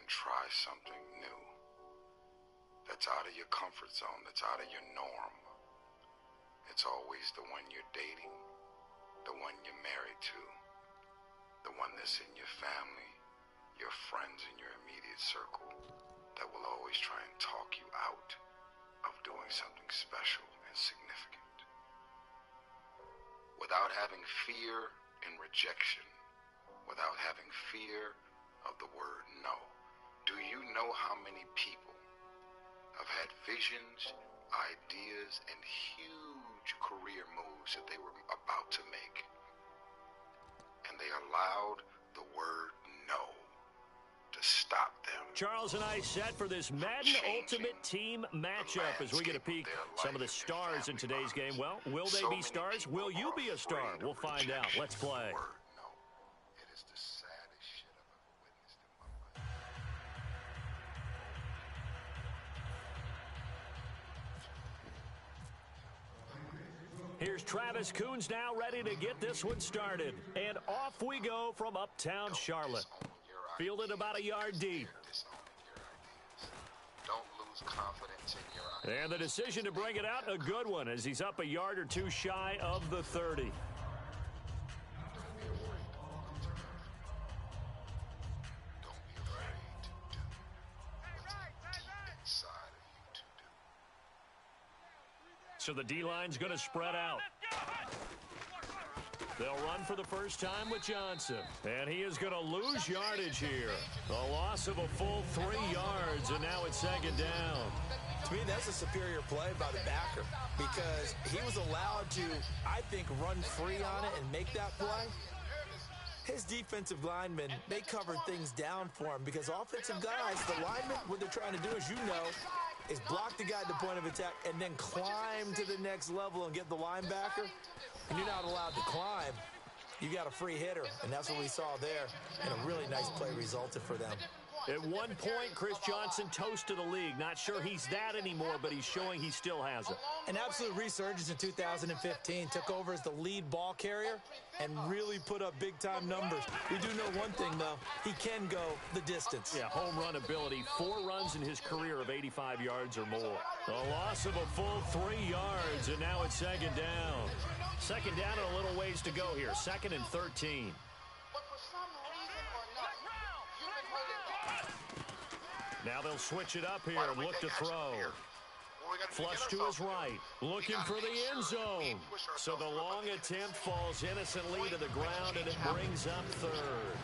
and try something new. That's out of your comfort zone, that's out of your norm. It's always the one you're dating, the one you're married to, the one that's in your family, your friends in your immediate circle, that will always try and talk you out of doing something special and significant. Without having fear and rejection, without having fear of the word no. Do you know how many people have had visions, ideas, and huge career moves that they were about to make, and they allowed the word no to stop them? Charles and I set for this Madden Ultimate Team matchup as we get a peek some of the stars in today's game. Well, will they be stars? Will you be a star? We'll find out. Let's play. It is the saddest shit I've ever witnessed in my life. Here's Travis Coons now ready to get this one started. And off we go from uptown Charlotte. Fielded about a yard deep. Don't lose confidence in your ideas. And the decision to bring it out, a good one, as he's up a yard or two shy of the 30. So the D-line's going to spread out. They'll run for the first time with Johnson. And he is going to lose yardage here. A loss of a full 3 yards, and now it's second down. To me, that's a superior play by the backer because he was allowed to, I think, run free on it and make that play. His defensive linemen, they covered things down for him because offensive guys, the linemen, what they're trying to do, as you know, is block the guy at the point of attack and then climb to the next level and get the linebacker. And you're not allowed to climb. You got a free hitter, and that's what we saw there. And a really nice play resulted for them. At one point, Chris Johnson toasted the league. Not sure he's that anymore, but he's showing he still has it. An absolute resurgence in 2015. Took over as the lead ball carrier and really put up big-time numbers. We do know one thing, though. He can go the distance. Yeah, home run ability. 4 runs in his career of 85 yards or more. A loss of a full 3 yards, and now it's second down. Second down and a little ways to go here. 2nd and 13. Now they'll switch it up here and look to throw. Flush to his right, looking for the end zone. So the long attempt falls innocently to the ground, and it brings up 3rd.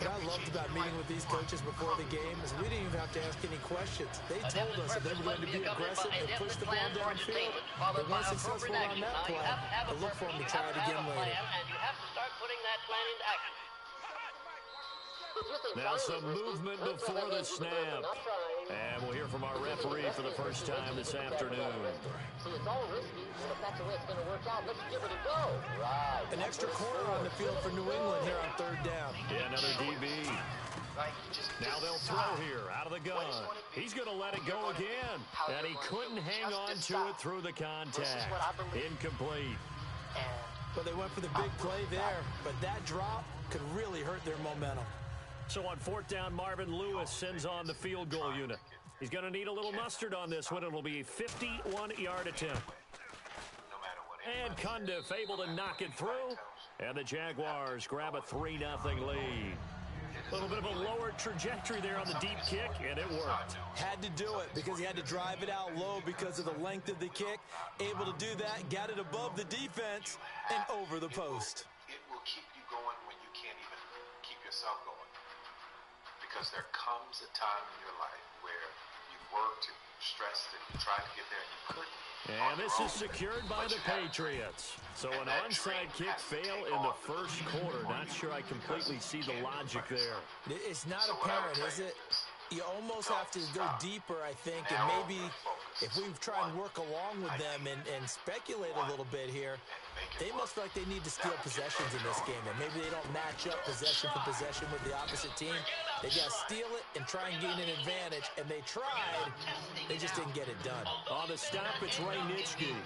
What I loved about meeting with these coaches before the game is we didn't even have to ask any questions. They told us that they were going to be aggressive and push the ball downfield. They weren't successful on that play, but look for them to try it again later. And you have to start putting that plan into action. Now some movement before the snap. And we'll hear from our referee for the first time this afternoon. See, it's all risky, but if that's the way it's going to work out, let's give it a go. Right. An extra corner on the field for New England here on 3rd down. Yeah, another DB. Now they'll throw here out of the gun. He's going to let it go again. And he couldn't hang on to it through the contact. Incomplete. But they went for the big play there. But that drop could really hurt their momentum. So on 4th down, Marvin Lewis sends on the field goal unit. He's going to need a little mustard on this one. It'll be a 51-yard attempt. And Cundiff able to knock it through. And the Jaguars grab a 3-0 lead. A little bit of a lower trajectory there on the deep kick, and it worked. Had to do it because he had to drive it out low because of the length of the kick. Able to do that, got it above the defense, and over the post. It will keep you going when you can't even keep yourself going. Because there comes a time in your life where you worked and stressed and you tried to get there and you couldn't. And this is secured by the Patriots. So an onside kick fail in the first quarter. Not sure I completely see the logic there. It's not apparent, is it? You almost have to go deeper, I think, and maybe if we try and work along with them and speculate a little bit here, they must feel like they need to steal possessions in this game, and maybe they don't match up possession for possession with the opposite team. They got to steal it and try and gain an advantage, and they tried. They just didn't get it done. On the stop, it's Ray Nitschke.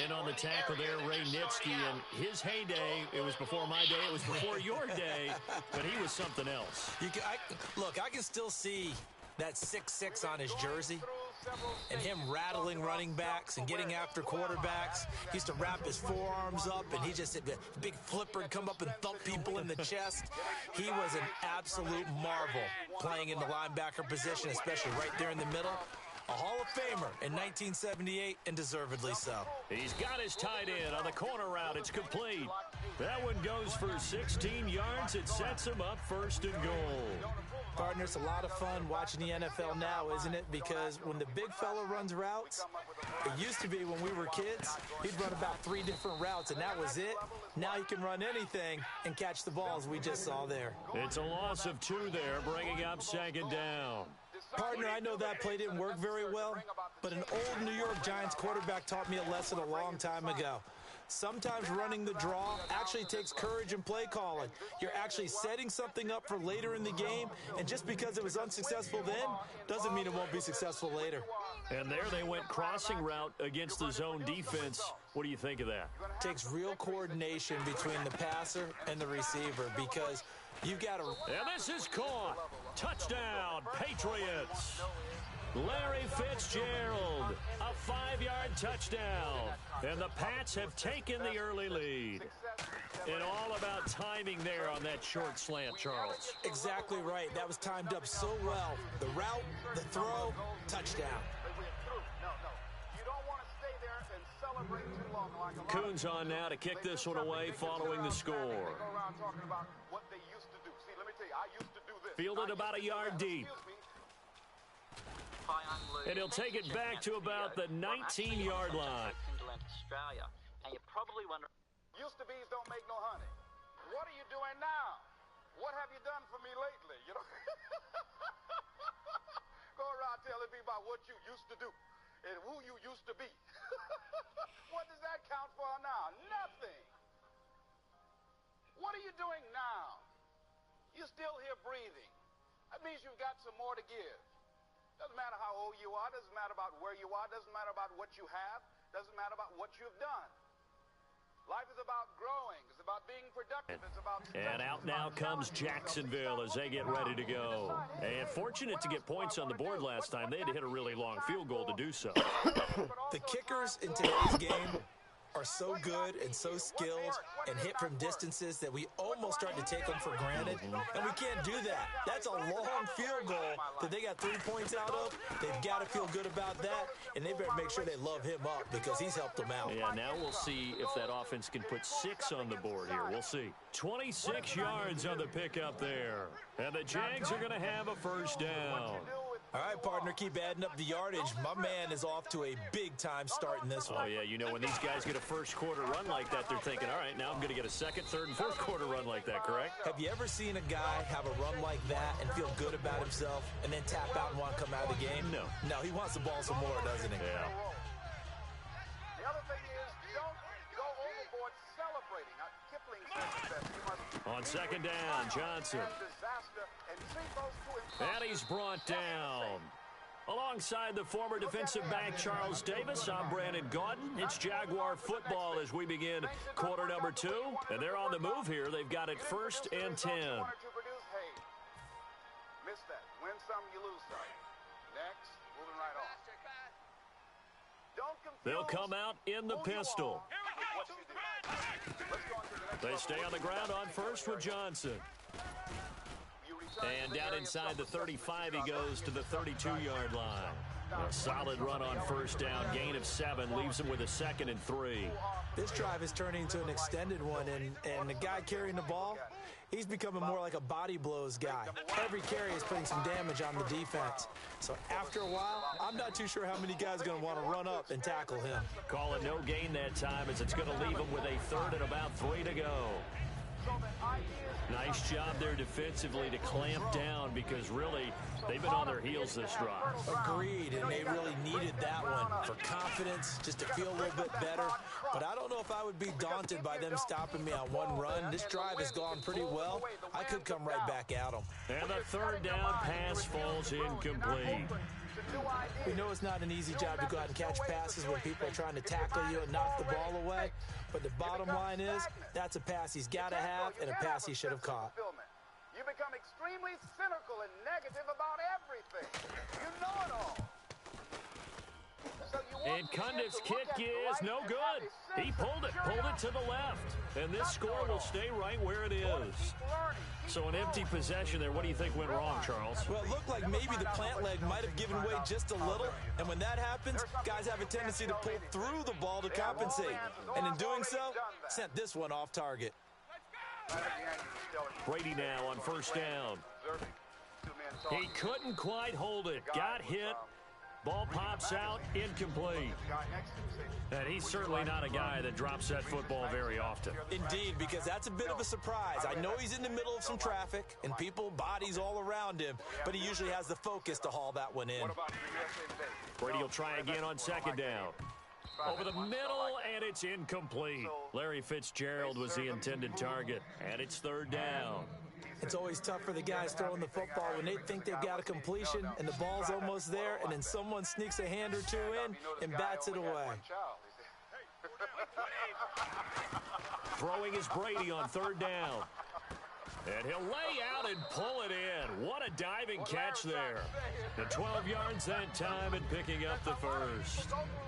And on the tackle there, Ray Nitschke. And his heyday, it was before my day, it was before your day, but he was something else. Look, I can still see that 6'6" on his jersey, and him rattling running backs and getting after quarterbacks. He used to wrap his forearms up, and he just, a big flipper would come up and thump people in the chest. He was an absolute marvel playing in the linebacker position, especially right there in the middle. A Hall of Famer in 1978, and deservedly so. He's got his tight end on the corner route. It's complete. That one goes for 16 yards. It sets him up first and goal. Partner, it's a lot of fun watching the NFL now, isn't it? Because when the big fella runs routes, it used to be when we were kids, he'd run about 3 different routes, and that was it. Now he can run anything and catch the balls we just saw there. It's a loss of 2 there, bringing up second down. Partner, I know that play didn't work very well, but an old New York Giants quarterback taught me a lesson a long time ago. Sometimes running the draw actually takes courage and play calling. You're actually setting something up for later in the game, and just because it was unsuccessful then doesn't mean it won't be successful later. And there they went crossing route against the zone defense. What do you think of that? Takes real coordination between the passer and the receiver, because you've got to... And this is caught. Touchdown, Patriots. Larry Fitzgerald, a 5-yard touchdown. And the Pats have taken the early lead. And all about timing there on that short slant, Charles. Exactly right. That was timed up so well. The route, the throw, touchdown. Coons on now to kick this one away following the score. Fielded about a yard deep. And he'll take it back to about the 19-yard line. And you're probably wondering, Used to be's don't make no honey. What are you doing now? What have you done for me lately? You know? Go around telling me about what you used to do and who you used to be. What does that count for now? Nothing. What are you doing now? You're still here breathing. That means you've got some more to give. Doesn't matter how old you are. Doesn't matter about where you are. Doesn't matter about what you have. Doesn't matter about what you've done. Life is about growing. It's about being productive. It's about... And out now comes Jacksonville as they get ready to go. And fortunate to get points on the board last time. They had to hit a really long field goal to do so. The kickers in today's game are so good and so skilled and hit from distances that we almost start to take them for granted, and we can't do that. That's a long field goal that they got 3 points out of. They've got to feel good about that, and they better make sure they love him up because he's helped them out. Yeah, now we'll see if that offense can put 6 on the board here. We'll see. 26 yards on the pickup there, and the Jags are going to have a first down. All right, partner, keep adding up the yardage. My man is off to a big-time start in this one. Oh, yeah, you know, when these guys get a first-quarter run like that, they're thinking, all right, now I'm going to get a second, third, and fourth-quarter run like that, correct? Have you ever seen a guy have a run like that and feel good about himself and then tap out and want to come out of the game? No. No, he wants the ball some more, doesn't he? Yeah. The other thing is, don't go overboard celebrating. Kipling says that you must... On second down, Johnson. And he's brought down. Alongside the former defensive back Charles Davis, I'm Brandon Gaudin. It's Jaguar football as we begin quarter number 2. And they're on the move here. They've got it 1st and 10. Miss that. Win some, you lose some. Next, moving right on. Don't confuse. They'll come out in the pistol. They stay on the ground on first with Johnson. And down inside the 35, he goes to the 32-yard line. A solid run on first down, gain of 7, leaves him with a 2nd and 3. This drive is turning into an extended one, and the guy carrying the ball, he's becoming more like a body blows guy. Every carry is putting some damage on the defense. So after a while, I'm not too sure how many guys are going to want to run up and tackle him. Call it no gain that time as it's going to leave him with a 3rd and about 3 to go. Nice job there defensively to clamp down because really they've been on their heels this drive. Agreed, and they really needed that one for confidence, just to feel a little bit better. But I don't know if I would be daunted by them stopping me on one run. This drive has gone pretty well. I could come right back at them. And the 3rd down pass falls incomplete. We know it's not an easy job to go out and catch passes when people are trying to tackle you and knock the ball away. But the bottom line is, that's a pass he's got to have and a pass he should have caught. You become extremely cynical and negative about everything. And Cundiff's kick is no good. He pulled it to the left. And this score will stay right where it is. So an empty possession there. What do you think went wrong, Charles? Well, it looked like maybe the plant leg might have given way just a little. And when that happens, guys have a tendency to pull through the ball to compensate. And in doing so, sent this one off target. Brady now on first down. He couldn't quite hold it. Got hit. Ball pops out, incomplete. And he's certainly not a guy that drops that football very often. Indeed, because that's a bit of a surprise. I know he's in the middle of some traffic and people, bodies all around him, but he usually has the focus to haul that one in. Brady will try again on second down. Over the middle, and it's incomplete. Larry Fitzgerald was the intended target, and it's third down. It's always tough for the guys throwing the football when they think they've got a completion and the ball's almost there, and then someone sneaks a hand or two in and bats it away. Throwing is Brady on third down. And he'll lay out and pull it in. What a diving catch there. The 12 yards that time and picking up the first.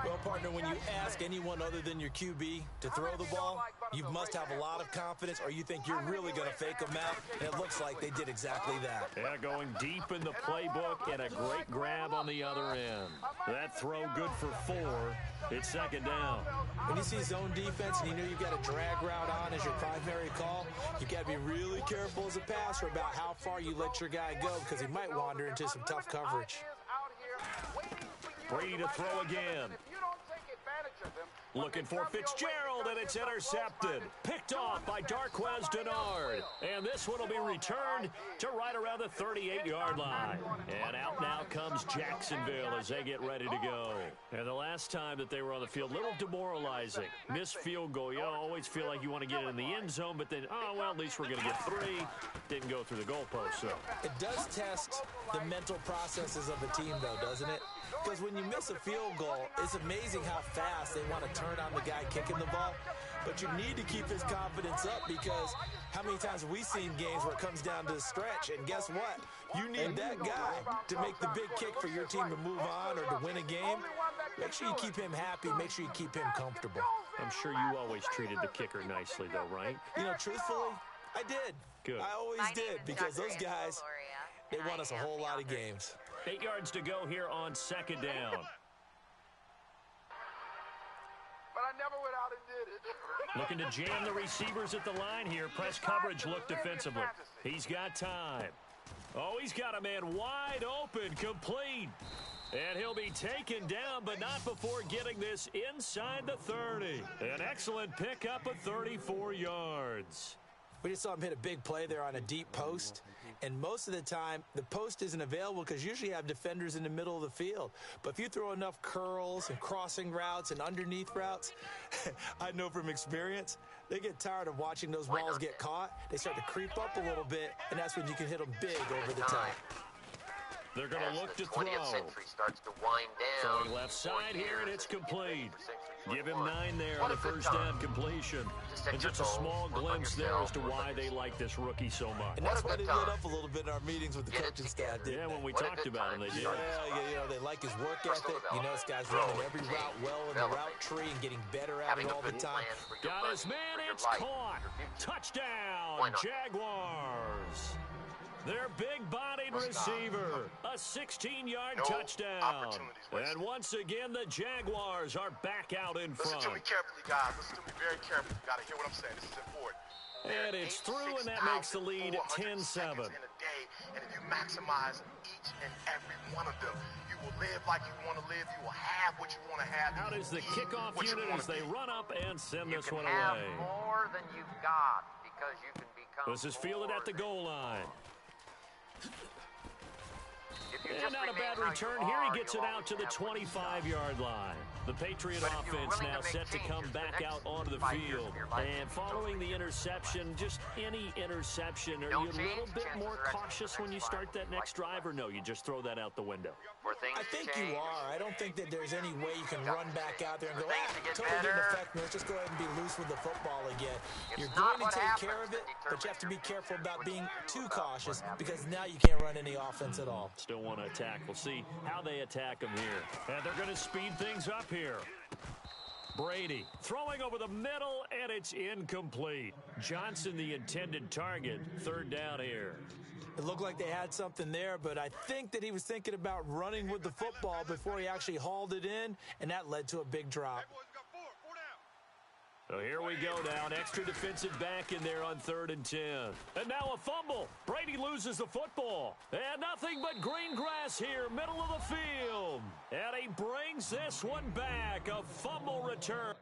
Well, partner, when you ask anyone other than your QB to throw the ball, you must have a lot of confidence or you think you're really going to fake them out. And it looks like they did exactly that. Yeah, going deep in the playbook and a great grab on the other end. That throw good for 4. It's second down. When you see zone defense and you know you've got a drag route on as your primary call, you've got to be really careful as a passer about how far you let your guy go because he might wander into some tough coverage. Brady to throw again. Looking for Fitzgerald, and it's intercepted. Picked off by Darquez Denard. And this one will be returned to right around the 38-yard line. And out now comes Jacksonville as they get ready to go. And the last time that they were on the field, a little demoralizing. Missed field goal. You always feel like you want to get it in the end zone, but then, oh, well, at least we're going to get 3. Didn't go through the goalpost, so. It does test the mental processes of a team, though, doesn't it? Because when you miss a field goal, it's amazing how fast they want to turn on the guy kicking the ball. But you need to keep his confidence up because how many times have we seen games where it comes down to the stretch? And guess what? You need that guy to make the big kick for your team to move on or to win a game. Make sure you keep him happy. Make sure you keep him comfortable. I'm sure you always treated the kicker nicely, though, right? You know, truthfully, I did. Good. I always did because those guys, they won us a whole lot of games. 8 yards to go here on second down. But I never went out and did it. Looking to jam the receivers at the line here. Press coverage look defensively. He's got time. Oh, he's got a man wide open, complete. And he'll be taken down, but not before getting this inside the 30. An excellent pickup of 34 yards. We just saw him hit a big play there on a deep post. And most of the time, the post isn't available because usually you have defenders in the middle of the field. But if you throw enough curls and crossing routes and underneath routes, I know from experience, they get tired of watching those balls get caught. They start to creep up a little bit, and that's when you can hit them big over the top. They're going to look to throw. Starts to wind down. Throwing left side here, and it's complete. Give him 9 there on the first down completion. And just a small glimpse there as to why they like this rookie so much. And that's why they lit up a little bit in our meetings with the coaching staff, didn't Yeah, they? when we talked about him, they did. Yeah, you know, they like his work ethic. You know, this guy's running every route well in the route tree and getting better at it all the time. Got his man, it's caught. Touchdown, Jaguars. Their big-bodied receiver, a 16-yard touchdown. And once again, the Jaguars are back out in front. Listen to me carefully, guys. Listen to me very carefully. You got to hear what I'm saying. This is important. And it's through, and that makes the lead at 10-7. And if you maximize each and every one of them, you will live like you want to live. You will have what you want to have. Out is the kickoff unit as they run up and send this one You can have away. more than you've got because you can become This is fielded at the goal line. And not a bad return here. He gets it out to the 25-yard line. The Patriot offense now set to come back out onto the field. And following the interception, just any interception, are you a little bit more cautious when you start that next drive, or no, you just throw that out the window? I think you are. I don't think that there's any way you can run back out there and go, totally didn't affect me. Let's just go ahead and be loose with the football again. You're going to take care of it, but you have to be careful about being too cautious because now you can't run any offense at all. Still want to attack. We'll see how they attack them here. And they're going to speed things up here. Brady throwing over the middle, and it's incomplete. Johnson, the intended target. Third down here. It looked like they had something there, but I think that he was thinking about running with the football before he actually hauled it in, and that led to a big drop. So here we go now, an extra defensive back in there on 3rd and 10. And now a fumble. Brady loses the football. And nothing but green grass here, middle of the field. And he brings this one back, a fumble return.